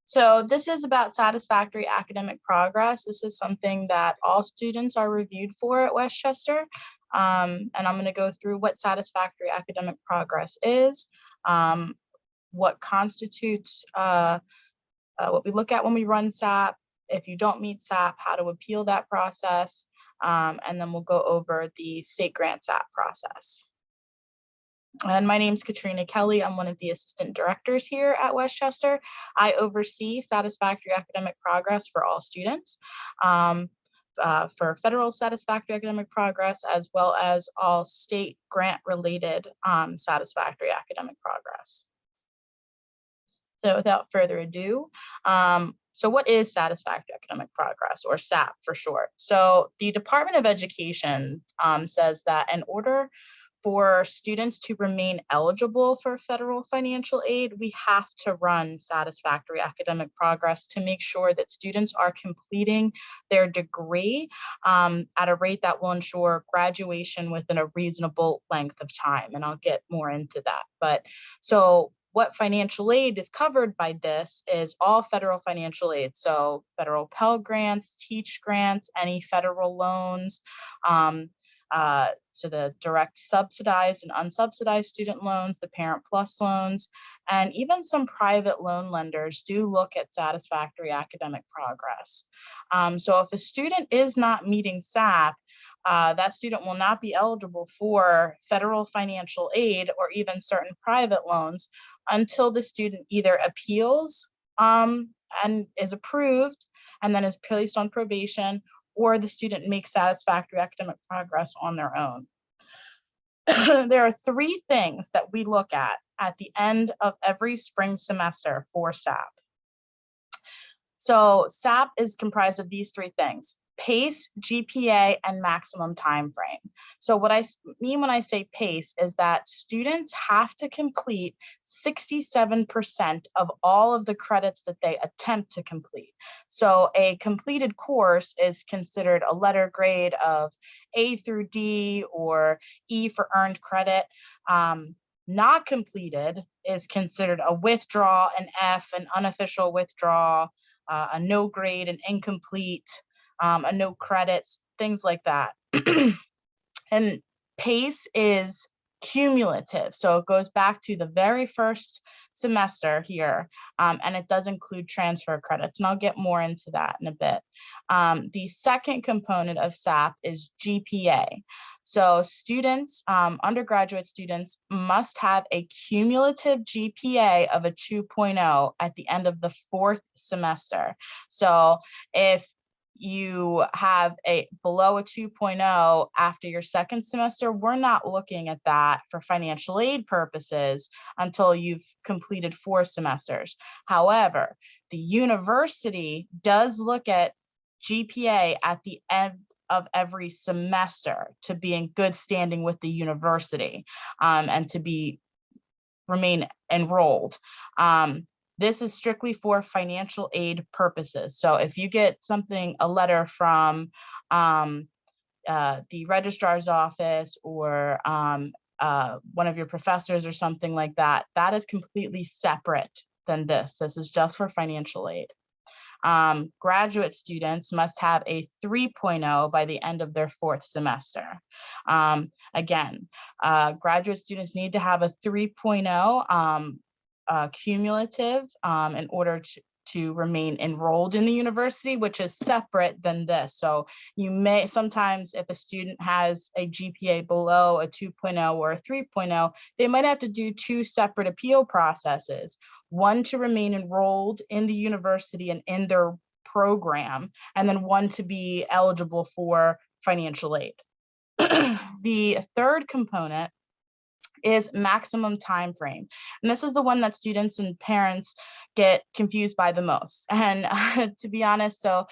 So this is about satisfactory academic progress. This is something that all students are reviewed for at Westchester. And I'm going to go through what satisfactory academic progress is, what constitutes what we look at when we run SAP. If you don't meet SAP, how to appeal that process. And then we'll go over the state grant SAP process. And my name is Katrina Kelly. I'm one of the assistant directors here at Westchester. I oversee satisfactory academic progress for all students, for federal satisfactory academic progress, as well as all state grant related satisfactory academic progress. So without further ado, so what is satisfactory academic progress, or SAP for short? So the Department of Education says that in order for students to remain eligible for federal financial aid, we have to run satisfactory academic progress to make sure that students are completing their degree at a rate that will ensure graduation within a reasonable length of time. And I'll get more into that. But so what financial aid is covered by this is all federal financial aid. So federal Pell Grants, Teach Grants, any federal loans, so the direct subsidized and unsubsidized student loans, the Parent Plus loans, and even some private loan lenders do look at satisfactory academic progress. So if a student is not meeting SAP, that student will not be eligible for federal financial aid or even certain private loans until the student either appeals and is approved and then is placed on probation, or the student makes satisfactory academic progress on their own. There are three things that we look at the end of every spring semester for SAP. So SAP is comprised of these three things: PACE, GPA, and maximum time frame. So what I mean when I say PACE is that students have to complete 67% of all of the credits that they attempt to complete. So a completed course is considered a letter grade of A through D or E for earned credit. Not completed is considered a withdrawal, an F, an unofficial withdrawal, a no grade, an incomplete, a no credits, things like that. And PACE is cumulative. So it goes back to the very first semester here, and it does include transfer credits. And I'll get more into that in a bit. The second component of SAP is GPA. So students, undergraduate students, must have a cumulative GPA of a 2.0 at the end of the fourth semester. So if you have a below a 2.0 after your second semester, we're not looking at that for financial aid purposes until you've completed 4 semesters. However, the university does look at GPA at the end of every semester to be in good standing with the university and to remain enrolled. This is strictly for financial aid purposes. So if you get a letter from the registrar's office or one of your professors or something like that, that is completely separate than this. This is just for financial aid. Graduate students must have a 3.0 by the end of their 4th semester. Again, graduate students need to have a 3.0 cumulative in order to remain enrolled in the university, which is separate than this. So you may sometimes, if a student has a GPA below a 2.0 or a 3.0, they might have to do 2 separate appeal processes, one to remain enrolled in the university and in their program, and then one to be eligible for financial aid. The third component is maximum time frame. And this is the one that students and parents get confused by the most. And to be honest, so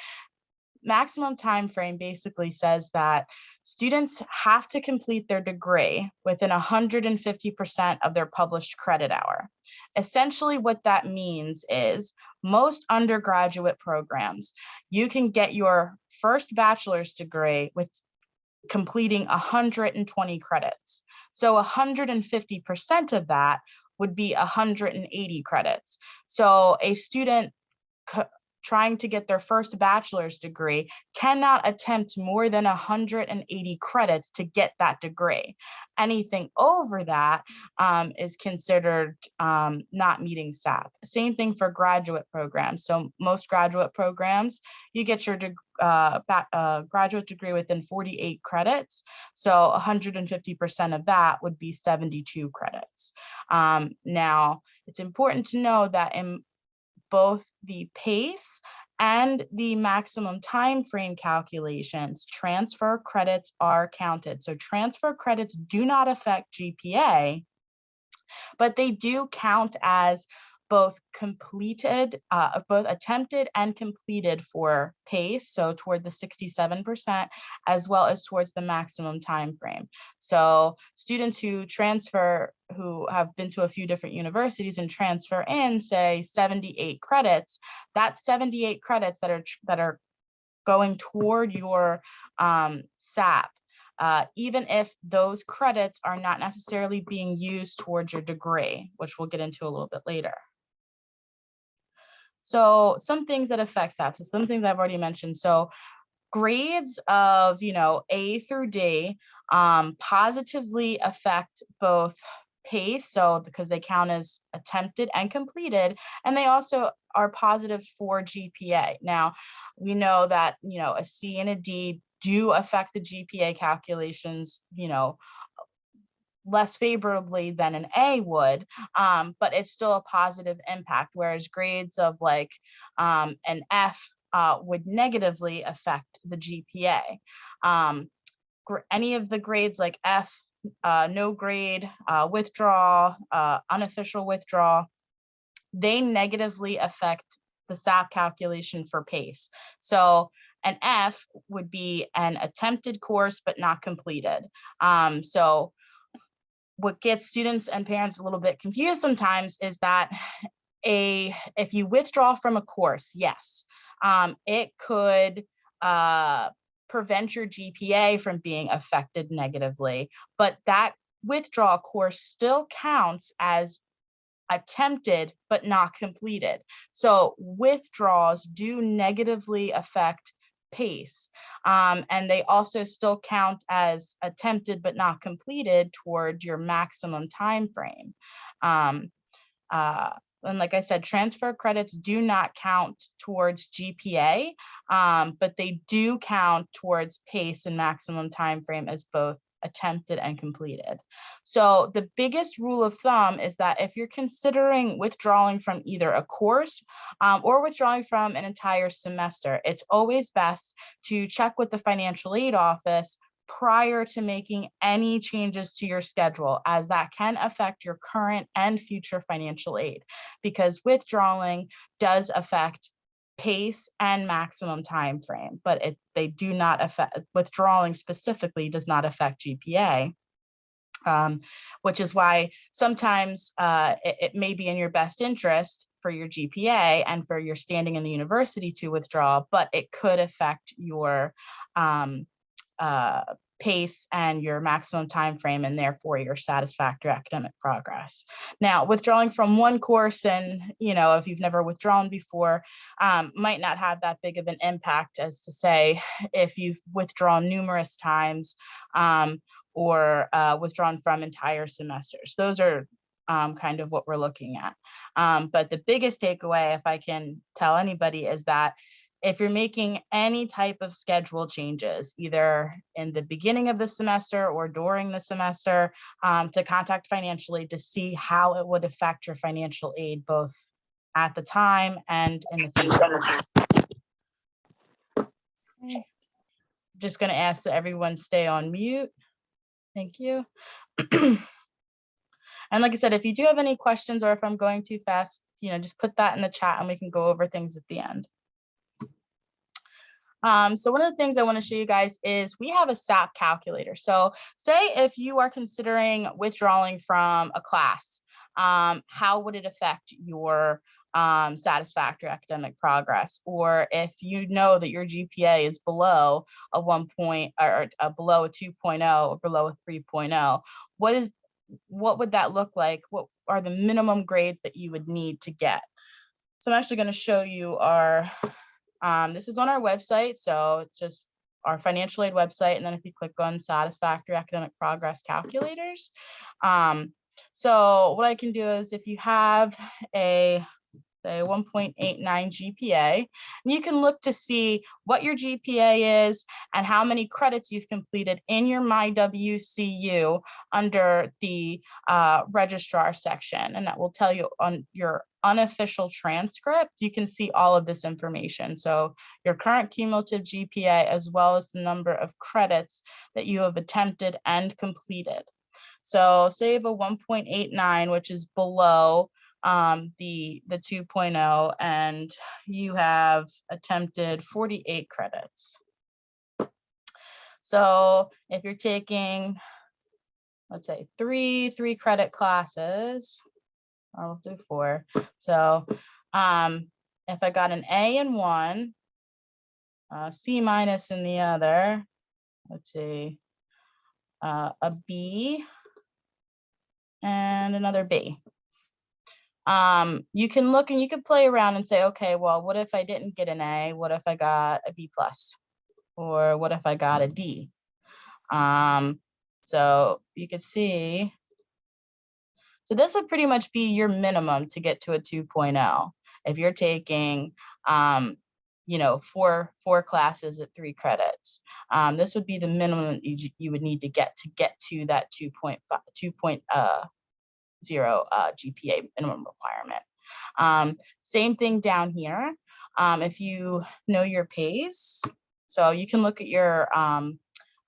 maximum time frame basically says that students have to complete their degree within 150% of their published credit hour. Essentially what that means is most undergraduate programs, you can get your first bachelor's degree with completing 120 credits. So 150% of that would be 180 credits. So a student trying to get their first bachelor's degree cannot attempt more than 180 credits to get that degree. Anything over that is considered not meeting SAP. Same thing for graduate programs. So most graduate programs, you get your graduate degree within 48 credits. So 150% of that would be 72 credits. Now, it's important to know that in both the PACE and the maximum time frame calculations, transfer credits are counted. So transfer credits do not affect GPA, but they do count as both completed, both attempted and completed for PACE, so toward the 67%, as well as towards the maximum time frame. So students who transfer, who have been to a few different universities and transfer in, say, 78 credits, that's 78 credits that are going toward your SAP. Even if those credits are not necessarily being used towards your degree, which we'll get into a little bit later. So some things that affect SAP, so some things I've already mentioned. So grades of, A through D positively affect both PACE, so because they count as attempted and completed, and they also are positives for GPA. Now, we know that, a C and a D do affect the GPA calculations, less favorably than an A would, but it's still a positive impact, whereas grades of like an F would negatively affect the GPA. Any of the grades like F, no grade, withdraw, unofficial withdraw, they negatively affect the SAP calculation for PACE. So an F would be an attempted course but not completed. So what gets students and parents a little bit confused sometimes is that if you withdraw from a course, yes, it could prevent your GPA from being affected negatively, but that withdrawal course still counts as attempted but not completed. So withdrawals do negatively affect PACE, and they also still count as attempted but not completed toward your maximum time frame. And like I said, transfer credits do not count towards GPA, but they do count towards PACE and maximum time frame as both attempted and completed. So the biggest rule of thumb is that if you're considering withdrawing from either a course or withdrawing from an entire semester, it's always best to check with the financial aid office prior to making any changes to your schedule, as that can affect your current and future financial aid, because withdrawing does affect PACE and maximum time frame, but they do not affect, withdrawing specifically does not affect GPA, which is why sometimes it may be in your best interest for your GPA and for your standing in the university to withdraw, but it could affect your PACE and your maximum time frame, and therefore your satisfactory academic progress. Now, withdrawing from one course, and if you've never withdrawn before, might not have that big of an impact as to say if you've withdrawn numerous times or withdrawn from entire semesters. Those are kind of what we're looking at. But the biggest takeaway, if I can tell anybody, is that if you're making any type of schedule changes, either in the beginning of the semester or during the semester, to contact financial aid to see how it would affect your financial aid, both at the time and in the future. Okay. Just going to ask that everyone stay on mute. Thank you. And like I said, if you do have any questions or if I'm going too fast, just put that in the chat and we can go over things at the end. So one of the things I want to show you guys is we have a SAP calculator. So say if you are considering withdrawing from a class, how would it affect your satisfactory academic progress? Or if you know that your GPA is below a 1 point or below a 2.0 or below a 3.0, what would that look like? What are the minimum grades that you would need to get? So I'm actually going to show you our, this is on our website. So it's just our financial aid website. And then if you click on Satisfactory Academic Progress Calculators. So what I can do is if you have a say 1.89 GPA, and you can look to see what your GPA is and how many credits you've completed in your MyWCU under the registrar section. And that will tell you on your unofficial transcript, you can see all of this information. So your current cumulative GPA, as well as the number of credits that you have attempted and completed. So say you have a 1.89, which is below the 2.0, and you have attempted 48 credits. So if you're taking, let's say three credit classes, I'll do 4. So if I got an A in one, C- in the other, let's see, a B and another B. You can look and you can play around and say, okay, well, what if I didn't get an A? What if I got a B+? Or what if I got a D? So you could see, so this would pretty much be your minimum to get to a 2.0. If you're taking, you know, four classes at 3 credits, this would be the minimum you would need to get to that 2.0 GPA minimum requirement. Same thing down here. If you know your pace, so you can look at your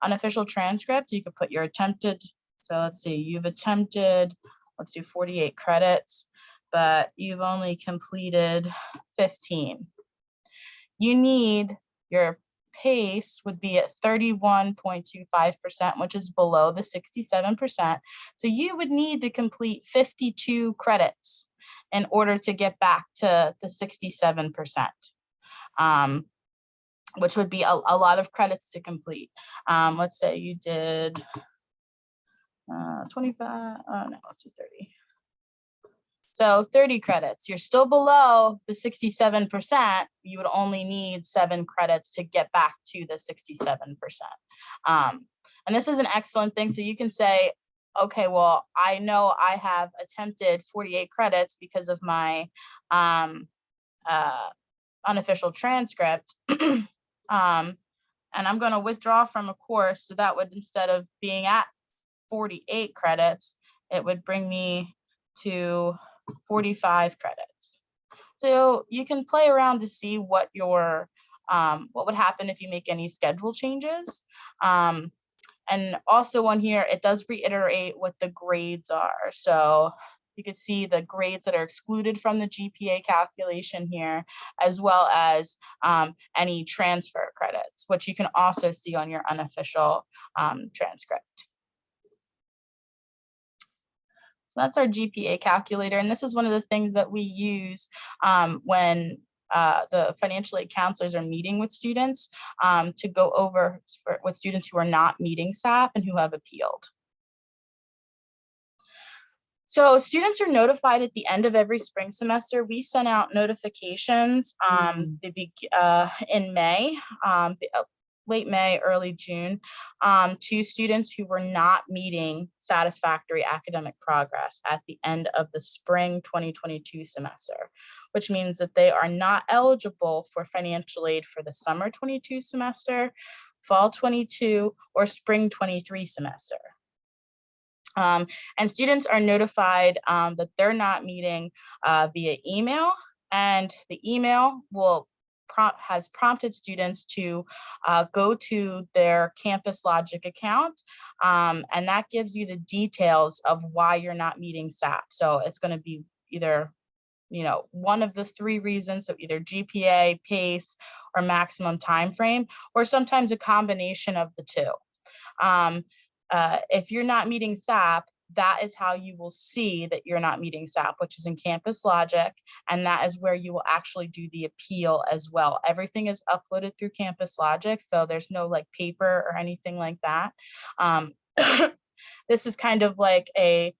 unofficial transcript, you could put your attempted, so let's see, you've attempted, let's do 48 credits, but you've only completed 15. You need your pace would be at 31.25%, which is below the 67%. So you would need to complete 52 credits in order to get back to the 67%, which would be a lot of credits to complete. Let's say you did 25, oh no, let's do 30. So 30 credits, you're still below the 67%. You would only need 7 credits to get back to the 67%. And this is an excellent thing. So you can say, okay, well, I know I have attempted 48 credits because of my unofficial transcript. And I'm going to withdraw from a course. So that would, instead of being at 48 credits, it would bring me to 45 credits. So you can play around to see what your what would happen if you make any schedule changes. And also on here, it does reiterate what the grades are. So you can see the grades that are excluded from the GPA calculation here, as well as any transfer credits, which you can also see on your unofficial transcript. So that's our GPA calculator. And this is one of the things that we use when the financial aid counselors are meeting with students to go over with students who are not meeting SAP and who have appealed. So students are notified at the end of every spring semester. We sent out notifications in May, late May, early June, to students who were not meeting satisfactory academic progress at the end of the spring 2022 semester, which means that they are not eligible for financial aid for the summer 22 semester, fall 22, or spring 23 semester. And students are notified that they're not meeting via email, and the email will has prompted students to go to their Campus Logic account, and that gives you the details of why you're not meeting SAP. So it's going to be either, you know, one of the 3 reasons, so either GPA, pace, or maximum time frame, or sometimes a combination of the 2. If you're not meeting SAP, that is how you will see that you're not meeting SAP, which is in Campus Logic, and that is where you will actually do the appeal as well. Everything is uploaded through Campus Logic, so there's no like paper or anything like that. This is kind of like a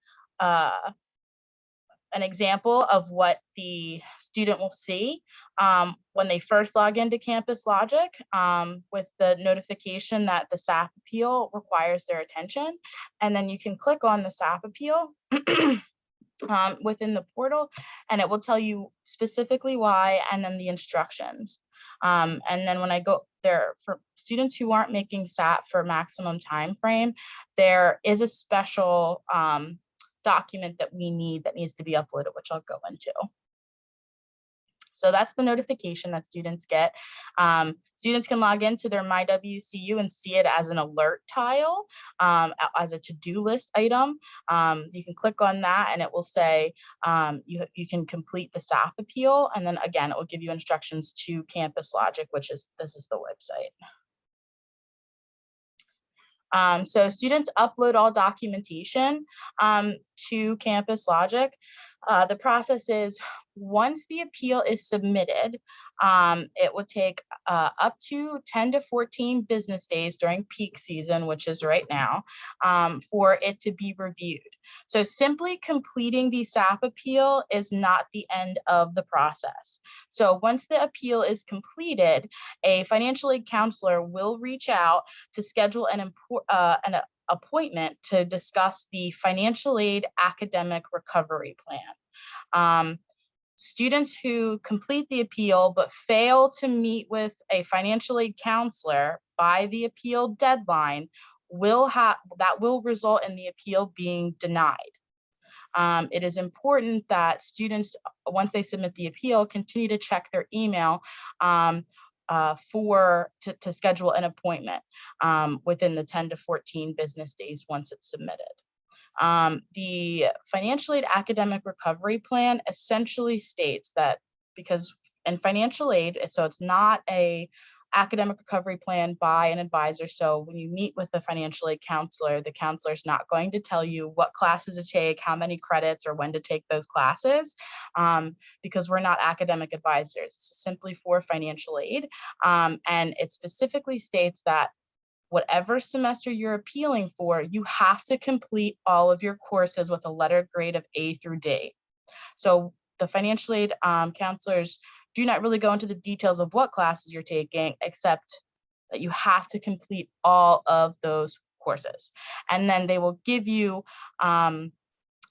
an example of what the student will see when they first log into Campus Logic with the notification that the SAP appeal requires their attention. And then you can click on the SAP appeal within the portal, and it will tell you specifically why and then the instructions. And then when I go there, for students who aren't making SAP for maximum time frame, there is a special document that we need that needs to be uploaded, which I'll go into. So that's the notification that students get. Students can log into their MyWCU and see it as an alert tile, as a to-do list item. You can click on that and it will say you can complete the SAP appeal. And then again, it will give you instructions to Campus Logic, this is the website. So students upload all documentation to Campus Logic. The process is, once the appeal is submitted, it would take up to 10 to 14 business days during peak season, which is right now, for it to be reviewed. So simply completing the SAP appeal is not the end of the process. So once the appeal is completed, a financial aid counselor will reach out to schedule an appointment to discuss the financial aid academic recovery plan. Students who complete the appeal but fail to meet with a financial aid counselor by the appeal deadline that will result in the appeal being denied. It is important that students, once they submit the appeal, continue to check their email to schedule an appointment within the 10 to 14 business days once it's submitted. The financial aid academic recovery plan essentially states that, because in financial aid, so it's not a academic recovery plan by an advisor. So when you meet with a financial aid counselor, the counselor is not going to tell you what classes to take, how many credits, or when to take those classes, because we're not academic advisors. It's simply for financial aid. And it specifically states that whatever semester you're appealing for, you have to complete all of your courses with a letter grade of A through D. So the financial aid counselors do not really go into the details of what classes you're taking, except that you have to complete all of those courses. And then they will give you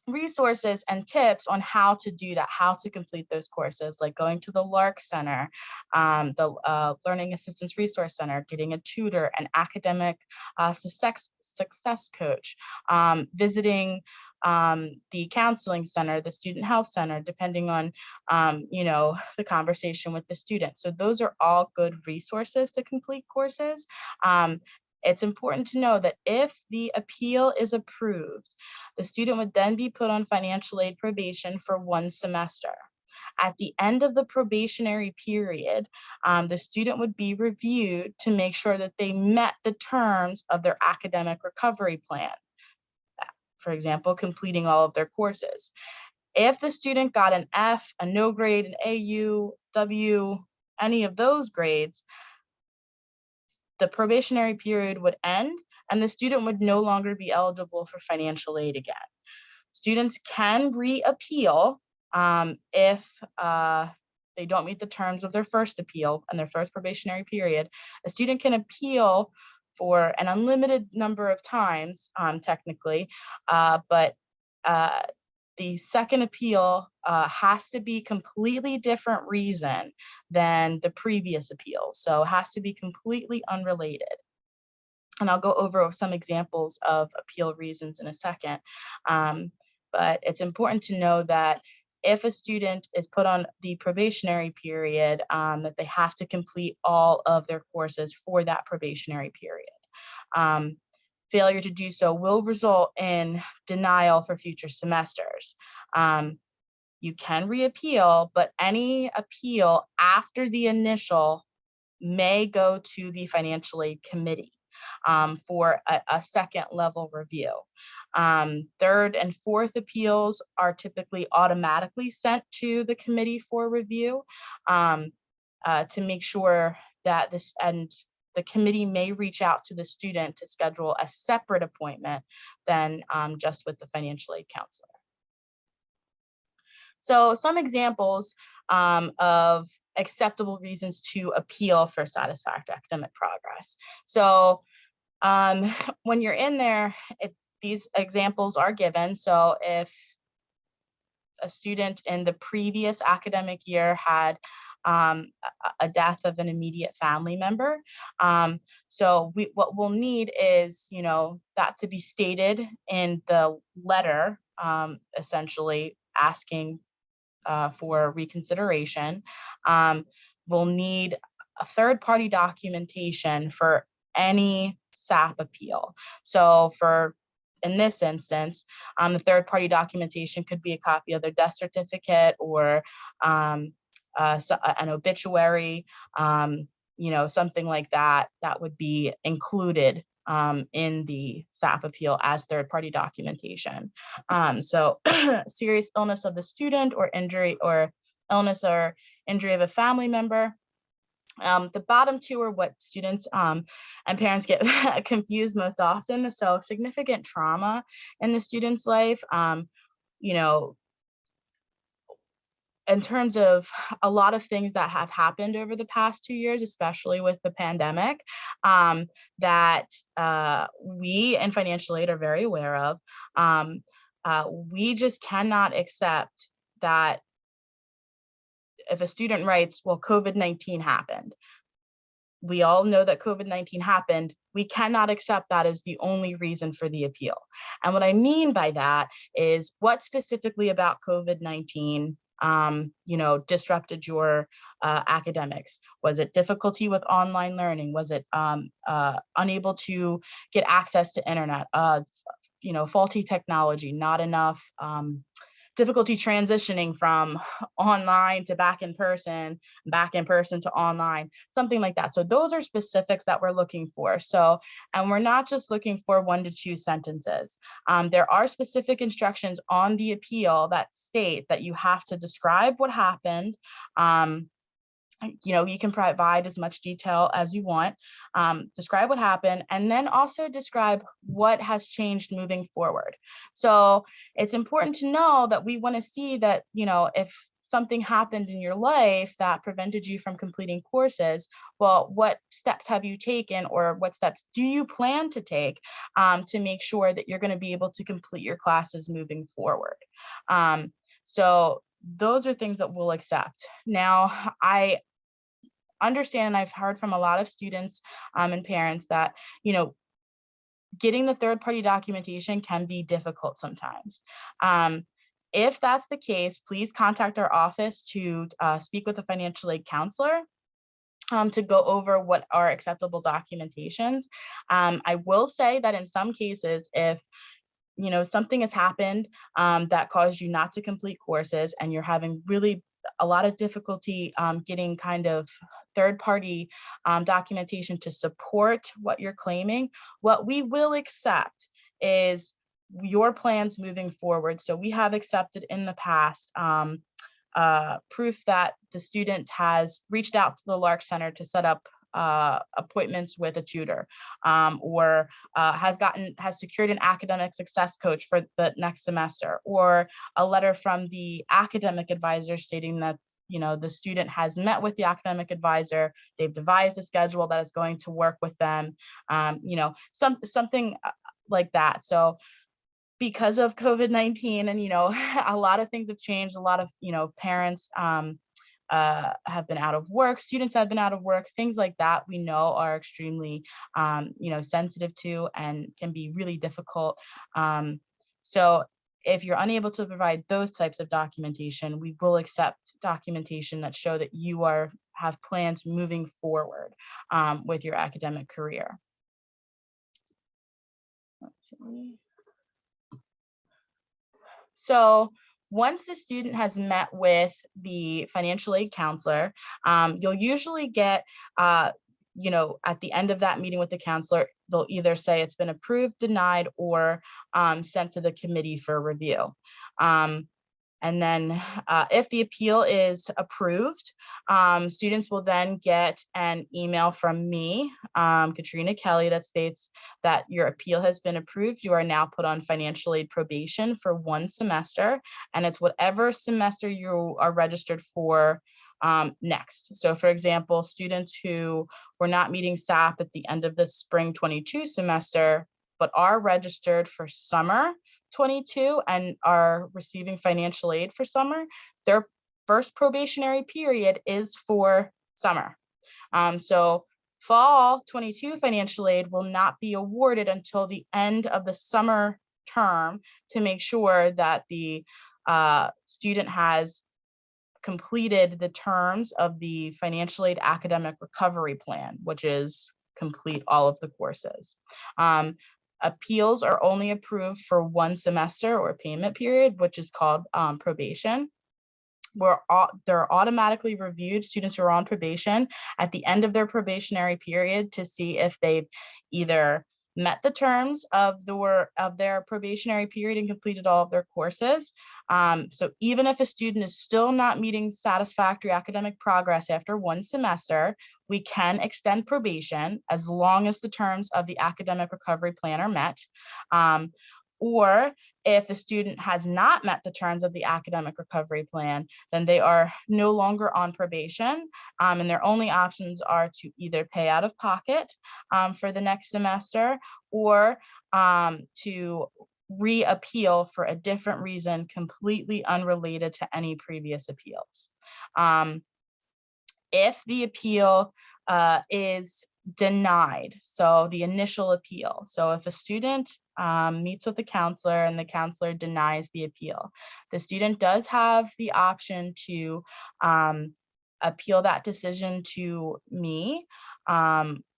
resources and tips on how to do that, how to complete those courses, like going to the LARC Center, the Learning Assistance Resource Center, getting a tutor, an academic success coach, visiting the counseling center, the student health center, depending on, the conversation with the student. So those are all good resources to complete courses. It's important to know that if the appeal is approved, the student would then be put on financial aid probation for 1 semester. At the end of the probationary period, the student would be reviewed to make sure that they met the terms of their academic recovery plan. For example, completing all of their courses. If the student got an F, a no grade, an AU, W, any of those grades, the probationary period would end and the student would no longer be eligible for financial aid again. Students can reappeal if they don't meet the terms of their first appeal and their first probationary period. A student can appeal for an unlimited number of times, technically, but the second appeal has to be completely different reason than the previous appeal. So it has to be completely unrelated. And I'll go over some examples of appeal reasons in a second. But it's important to know that if a student is put on the probationary period, that they have to complete all of their courses for that probationary period. Failure to do so will result in denial for future semesters. You can reappeal, but any appeal after the initial may go to the financial aid committee for a second level review. Third and fourth appeals are typically automatically sent to the committee for review to make sure that the committee may reach out to the student to schedule a separate appointment than just with the financial aid counselor. So some examples of acceptable reasons to appeal for satisfactory academic progress. So when you're in there, these examples are given. So if a student in the previous academic year had a death of an immediate family member. So what we'll need is, that to be stated in the letter, essentially asking for reconsideration. We'll need a third-party documentation for any SAP appeal. So in this instance, the third-party documentation could be a copy of their death certificate or an obituary, something like that, that would be included in the SAP appeal as third-party documentation. So serious illness of the student or injury or illness or injury of a family member. The bottom two are what students and parents get confused most often. So significant trauma in the student's life, in terms of a lot of things that have happened over the past 2 years, especially with the pandemic, that we in financial aid are very aware of. We just cannot accept that if a student writes, well, COVID-19 happened. We all know that COVID-19 happened. We cannot accept that as the only reason for the appeal. And what I mean by that is what specifically about COVID-19 disrupted your academics? Was it difficulty with online learning? Was it unable to get access to internet? Faulty technology, not enough difficulty transitioning from online to back in person to online, something like that. So those are specifics that we're looking for. So, and we're not just looking for 1 to 2 sentences. There are specific instructions on the appeal that state that you have to describe what happened. You can provide as much detail as you want, describe what happened, and then also describe what has changed moving forward. So it's important to know that we want to see that, if something happened in your life that prevented you from completing courses, well, what steps have you taken, or what steps do you plan to take to make sure that you're going to be able to complete your classes moving forward? So those are things that we'll accept. Now, I understand, and I've heard from a lot of students and parents that, getting the third-party documentation can be difficult sometimes. If that's the case, please contact our office to speak with a financial aid counselor to go over what are acceptable documentations. I will say that in some cases, if something has happened that caused you not to complete courses and you're having really a lot of difficulty getting kind of third-party documentation to support what you're claiming, what we will accept is your plans moving forward. So we have accepted in the past proof that the student has reached out to the Lark Center to set up appointments with a tutor, or has secured an academic success coach for the next semester, or a letter from the academic advisor stating that the student has met with the academic advisor, they've devised a schedule that is going to work with them, something like that. So because of COVID-19 and a lot of things have changed, a lot of parents have been out of work, students have been out of work, things like that we know are extremely sensitive to and can be really difficult. So if you're unable to provide those types of documentation, we will accept documentation that show that you have plans moving forward with your academic career. Let's see. So once the student has met with the financial aid counselor, you'll usually get, at the end of that meeting with the counselor, they'll either say it's been approved, denied, or sent to the committee for review. And then if the appeal is approved, students will then get an email from me, Katrina Kelly, that states that your appeal has been approved. You are now put on financial aid probation for 1 semester, and it's whatever semester you are registered for next. So for example, students who were not meeting SAP at the end of the spring 22 semester, but are registered for summer 22 and are receiving financial aid for summer, their first probationary period is for summer. So fall 22 financial aid will not be awarded until the end of the summer term to make sure that the student has completed the terms of the financial aid academic recovery plan, which is complete all of the courses. Appeals are only approved for 1 semester or payment period, which is called probation. They're automatically reviewed, students who are on probation, at the end of their probationary period to see if they've either met the terms of their probationary period and completed all of their courses. So even if a student is still not meeting satisfactory academic progress after 1 semester, we can extend probation as long as the terms of the academic recovery plan are met. Or if the student has not met the terms of the academic recovery plan, then they are no longer on probation, and their only options are to either pay out of pocket for the next semester, or to re-appeal for a different reason completely unrelated to any previous appeals. If the appeal is denied, so the initial appeal, so if a student meets with the counselor and the counselor denies the appeal, the student does have the option to appeal that decision to me,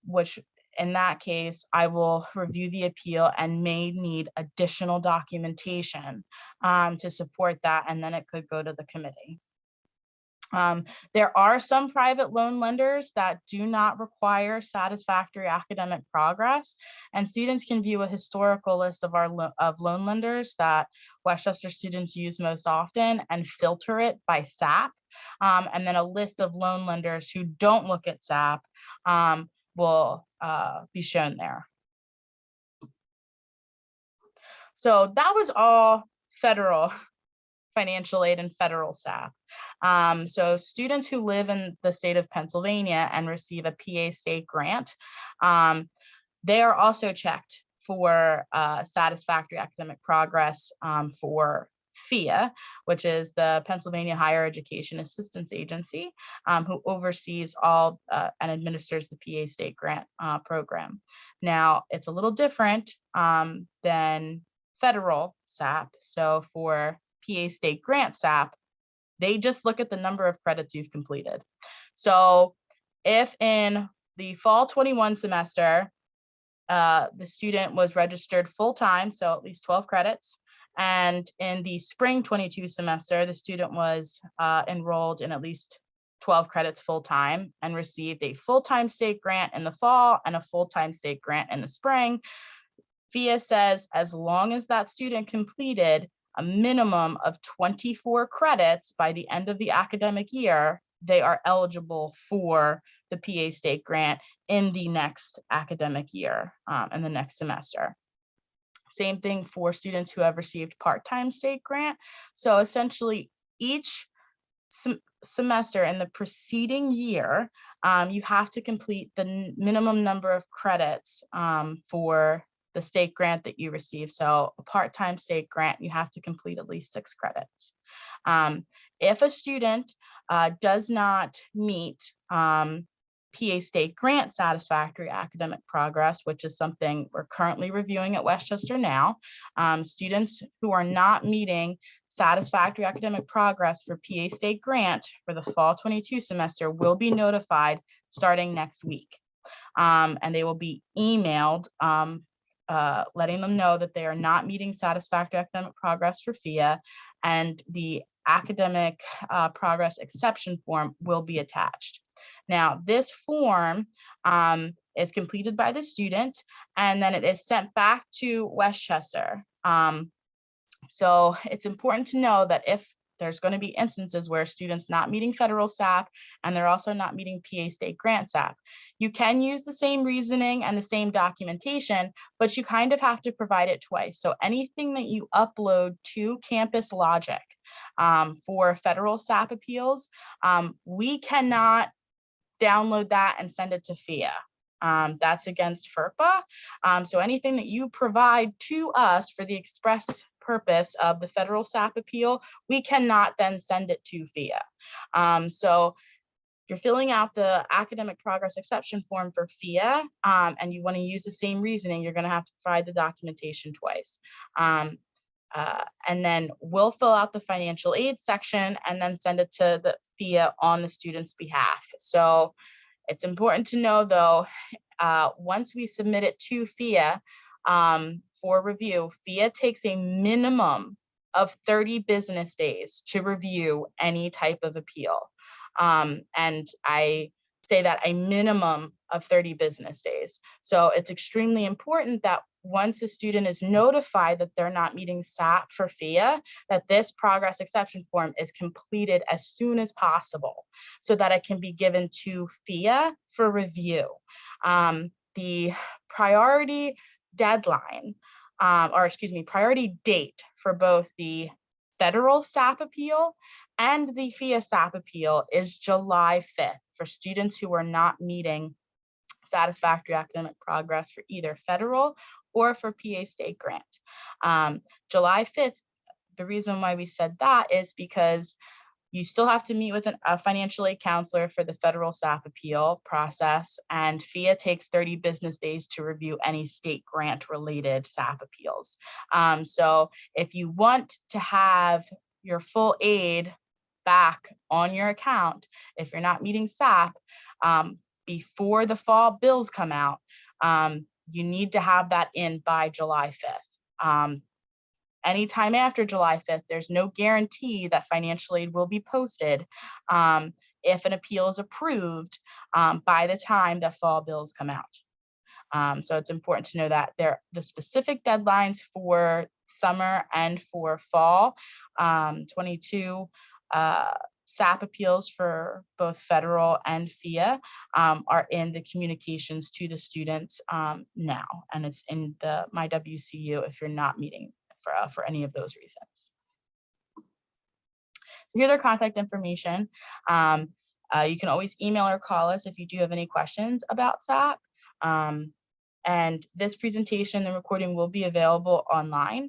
which in that case, I will review the appeal and may need additional documentation to support that, and then it could go to the committee. There are some private loan lenders that do not require satisfactory academic progress, and students can view a historical list of our loan lenders that Westchester students use most often and filter it by SAP, and then a list of loan lenders who don't look at SAP will be shown there. So that was all federal financial aid and federal SAP. So students who live in the state of Pennsylvania and receive a PA state grant, they are also checked for satisfactory academic progress for FIA, which is the Pennsylvania Higher Education Assistance Agency, who oversees all and administers the PA state grant program. Now, it's a little different than federal SAP. So for PA state grant SAP, they just look at the number of credits you've completed. So if in the fall 21 semester, the student was registered full-time, so at least 12 credits, and in the spring 22 semester, the student was enrolled in at least 12 credits full-time and received a full-time state grant in the fall and a full-time state grant in the spring, FIA says as long as that student completed a minimum of 24 credits by the end of the academic year, they are eligible for the PA state grant in the next academic year, in the next semester. Same thing for students who have received part-time state grant. So essentially each semester in the preceding year, you have to complete the minimum number of credits for the state grant that you receive. So a part-time state grant, you have to complete at least 6 credits. If a student does not meet PA state grant satisfactory academic progress, which is something we're currently reviewing at Westchester now, students who are not meeting satisfactory academic progress for PA state grant for the fall 22 semester will be notified starting next week. And they will be emailed letting them know that they are not meeting satisfactory academic progress for FIA, and the academic progress exception form will be attached. Now, this form is completed by the student, and then it is sent back to Westchester. So it's important to know that if there's going to be instances where students not meeting federal SAP and they're also not meeting PA state grant SAP. You can use the same reasoning and the same documentation, but you kind of have to provide it twice. So anything that you upload to Campus Logic for federal SAP appeals, we cannot download that and send it to FIA. That's against FERPA. So anything that you provide to us for the express purpose of the federal SAP appeal, we cannot then send it to FIA. So if you're filling out the academic progress exception form for FIA and you want to use the same reasoning, you're going to have to provide the documentation twice. And then we'll fill out the financial aid section and then send it to the FIA on the student's behalf. So it's important to know, though, once we submit it to FIA for review, FIA takes a minimum of 30 business days to review any type of appeal. And I say that a minimum of 30 business days. So it's extremely important that once a student is notified that they're not meeting SAP for FIA, that this progress exception form is completed as soon as possible so that it can be given to FIA for review. The priority deadline, priority date for both the federal SAP appeal and the FIA SAP appeal is July 5th for students who are not meeting satisfactory academic progress for either federal or for PA state grant. July 5th, the reason why we said that is because you still have to meet with a financial aid counselor for the federal SAP appeal process, and FIA takes 30 business days to review any state grant related SAP appeals. So if you want to have your full aid back on your account, if you're not meeting SAP, before the fall bills come out, you need to have that in by July 5th. Anytime after July 5th, there's no guarantee that financial aid will be posted if an appeal is approved by the time the fall bills come out. So it's important to know that the specific deadlines for summer and for fall 22 SAP appeals for both federal and FIA are in the communications to the students now, and it's in the My WCU if you're not meeting for any of those reasons. Here are their contact information. You can always email or call us if you do have any questions about SAP. And this presentation, the recording will be available online.